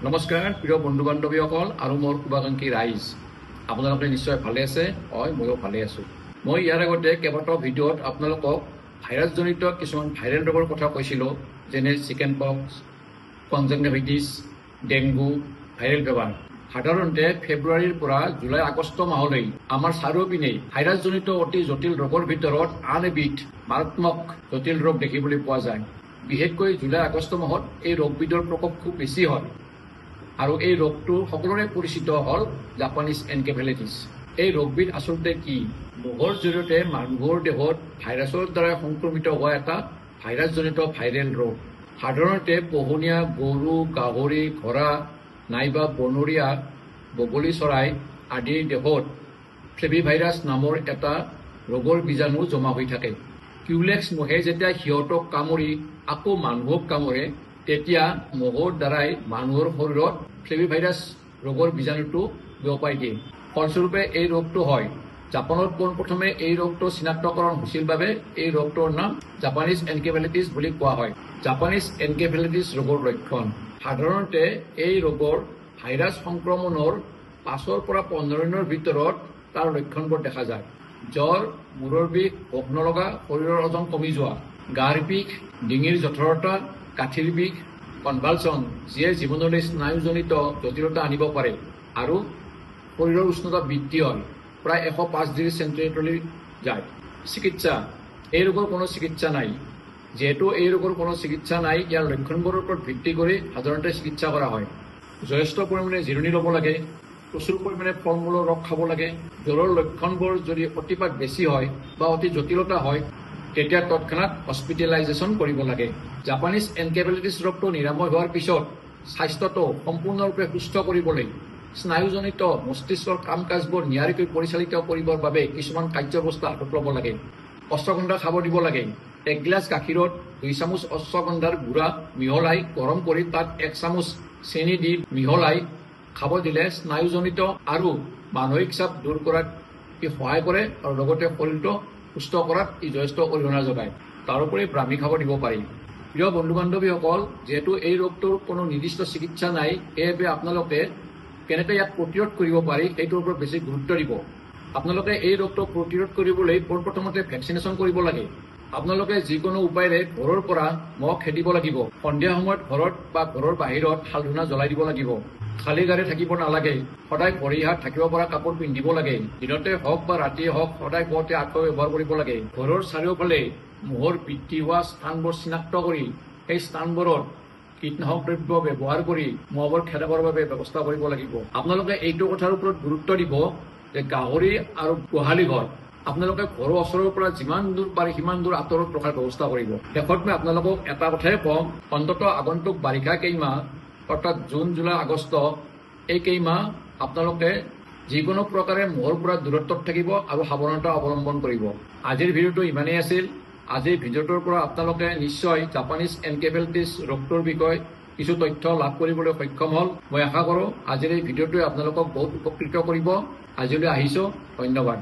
নমস্কাৰ প্ৰিয় বন্ধু বান্ধৱীসকল আৰু মোৰ শুভাকাংক্ষী ৰাইজ, আপোনালোকে নিশ্চয় ভালে আছে। হয়, ময়ো ভালে আছো। মই ইয়াৰ আগতে কেইবাটাও ভিডিঅ'ত আপোনালোকক ভাইৰাছজনিত কিছুমান ভাইৰেল ৰোগৰ কথা কৈছিলোঁ, যেনে চিকেন পক্স, কনজংটিভিটিছ, ডেংগু, ভাইৰেল ফিভাৰ। সাধাৰণতে ফেব্ৰুৱাৰীৰ পৰা জুলাই আগষ্ট মাহলৈ আমাৰ চাৰিওপিনে ভাইৰাছজনিত অতি জটিল ৰোগৰ ভিতৰত আন এবিধ মাৰাত্মক জটিল ৰোগ দেখিবলৈ পোৱা যায়। বিশেষকৈ জুলাই আগষ্ট মাহত এই ৰোগবিধৰ প্ৰকোপ খুব বেছি হয় আৰু এই ৰোগটো সকলোৰে পৰিচিত হ'ল জাপানীজ এনকেফেলাইটিছ। এই ৰোগবিধ আচলতে কি? মহৰ জৰিয়তে মানুহৰ দেহত ভাইৰাছৰ দ্বাৰা সংক্ৰমিত হোৱা এটা ভাইৰাছজনিত ভাইৰেল ৰোগ। সাধাৰণতে পোহনীয়া গৰু, গাহৰি, ঘোঁৰা নাইবা বনৰীয়া বগলী চৰাই আদিৰ দেহত ফ্লেভিভাইৰাছ নামৰ এটা ৰোগৰ বীজাণু জমা হৈ থাকে। কিউলেক্স মহে যেতিয়া সিহঁতক কামুৰি আকৌ মানুহক কামুৰে, তেতিয়া মহৰ দ্বাৰাই মানুহৰ শৰীৰত ফ্লেভিভাইৰাছ ৰোগৰ বীজাণুটো বিয়পাই দিয়ে। ফলস্বৰূপে এই ৰোগটো হয়। জাপানত পোনপ্ৰথমে এই ৰোগটো চিনাক্তকৰণ হৈছিল বাবে এই ৰোগটোৰ নাম জাপানীজ এনকেফেলাইটিছ বুলি কোৱা হয়। জাপানীজ এনকেফেলাইটিছ ৰোগৰ লক্ষণ। সাধাৰণতে এই ৰোগৰ ভাইৰাছ সংক্ৰমণৰ 5 পৰা 15 দিনৰ ভিতৰত তাৰ লক্ষণবোৰ দেখা যায়। জ্বৰ, মূৰৰ বিষ, ভোক নলগা, শৰীৰৰ ওজন কমি যোৱা, গাৰ বিষ, ডিঙিৰ জঠৰতা, কাঠিৰ বিষ, কনভালচন, যিয়ে জীৱনলৈ স্নায়ুজনিত জটিলতা আনিব পাৰে আৰু শৰীৰৰ উষ্ণতা বৃদ্ধি হয়, প্ৰায় 105 ডিগ্ৰী চেণ্টিগ্ৰেডলৈ যায়। চিকিৎসা। এই ৰোগৰ কোনো চিকিৎসা নাই। যিহেতু এই ৰোগৰ কোনো চিকিৎসা নাই, ইয়াৰ লক্ষণবোৰৰ ওপৰত ভিত্তি কৰি সাধাৰণতে চিকিৎসা কৰা হয়। যথেষ্ট পৰিমাণে জিৰণি ল'ব লাগে, প্ৰচুৰ পৰিমাণে ফল মূলৰ ৰস খাব লাগে। জ্বৰৰ লক্ষণবোৰ যদি অতিপাত বেছি হয় বা অতি জটিলতা হয়, তেতিয়া তৎক্ষণাৎ হস্পিটেলাইজেশ্যন কৰিব লাগে। জাপানীজ এনকেফেলাইটিছ ৰোগটো নিৰাময় হোৱাৰ পিছত স্বাস্থ্যটো সম্পূৰ্ণৰূপে সুস্থ কৰিবলৈ স্নায়ুজনিত মস্তিষ্কৰ কাম কাজবোৰ নিয়াৰিকৈ পৰিচালিত কৰিবৰ বাবে কিছুমান কাৰ্যব্যৱস্থা হাতত ল'ব লাগে। অশ্বগন্ধা খাব দিব লাগে। 1 গিলাচ গাখীৰত 2 চামুচ অশ্বগন্ধাৰ গুড়া মিহলাই গৰম কৰি তাত 1 চামুচ চেনি দি মিহলাই খাব দিলে স্নায়ুজনিত আৰু মানসিক চাপ দূৰ কৰাত ই সহায় কৰে আৰু লগতে শৰীৰটো সুস্থ কৰাত ই যথেষ্ট অৰিহণা যোগায়। তাৰোপৰি ব্ৰাহ্মী খাব দিব পাৰি। প্ৰিয় বন্ধু বান্ধৱীসকল, যিহেতু এই ৰোগটোৰ কোনো নিৰ্দিষ্ট চিকিৎসা নাই, সেয়েহে আপোনালোকে কেনেকৈ ইয়াক প্ৰতিৰোধ কৰিব পাৰি সেইটোৰ ওপৰত বেছি গুৰুত্ব দিব। আপোনালোকে এই ৰোগটো প্ৰতিৰোধ কৰিবলৈ পোনপ্ৰথমতে ভেকচিনেশ্যন কৰিব লাগে। আপোনালোকে যিকোনো উপায়েৰে ঘৰৰ পৰা মহ খেদিব লাগিব। সন্ধিয়া সময়ত ঘৰত বা ঘৰৰ বাহিৰত হালধূনা জ্বলাই দিব লাগিব। খালী গাৰে থাকিব নালাগে। সদায় ভৰি হাত থাকিব পৰা কাপোৰ পিন্ধিব লাগে। দিনতে হওক বা ৰাতিয়ে হওক সদায় পুৱাতে আঁঠুৱা ব্যৱহাৰ কৰিব লাগে। ঘৰৰ চাৰিওফালে মহৰ বৃদ্ধি হোৱা স্থানবোৰ চিনাক্ত কৰি সেই স্থানবোৰত কীটনাশক দ্ৰব্য ব্যৱহাৰ কৰি মহবোৰ খেদাবৰ বাবে ব্যৱস্থা কৰিব লাগিব। আপোনালোকে এইটো কথাৰ ওপৰত গুৰুত্ব দিব যে গাহৰি আৰু গোহালি ঘৰ আপোনালোকে ঘৰৰ ওচৰৰ পৰা যিমান দূৰ পাৰে সিমান দূৰ আঁতৰত ৰখাৰ ব্যৱস্থা কৰিব। শেষত মই আপোনালোকক এটা কথাই কওঁ, অন্ততঃ আগন্তুক বাৰিষা কেইমাহ অৰ্থাৎ জুন, জুলাই, আগষ্ট এই কেইমাহ আপোনালোকে যিকোনো প্ৰকাৰে মহৰ পৰা দূৰত্বত থাকিব আৰু সাৱধানতা অৱলম্বন কৰিব। আজিৰ ভিডিঅ'টো ইমানেই আছিল। আজিৰ ভিডিঅ'টোৰ পৰা আপোনালোকে নিশ্চয় জাপানীজ এনকেফেলাইটিছ ৰোগটোৰ বিষয়ে কিছু তথ্য লাভ কৰিবলৈ সক্ষম হ'ল। মই আশা কৰোঁ আজিৰ এই ভিডিঅ'টোৱে আপোনালোকক বহুত উপকৃত কৰিব। আজিলৈ আহিছোঁ। ধন্যবাদ।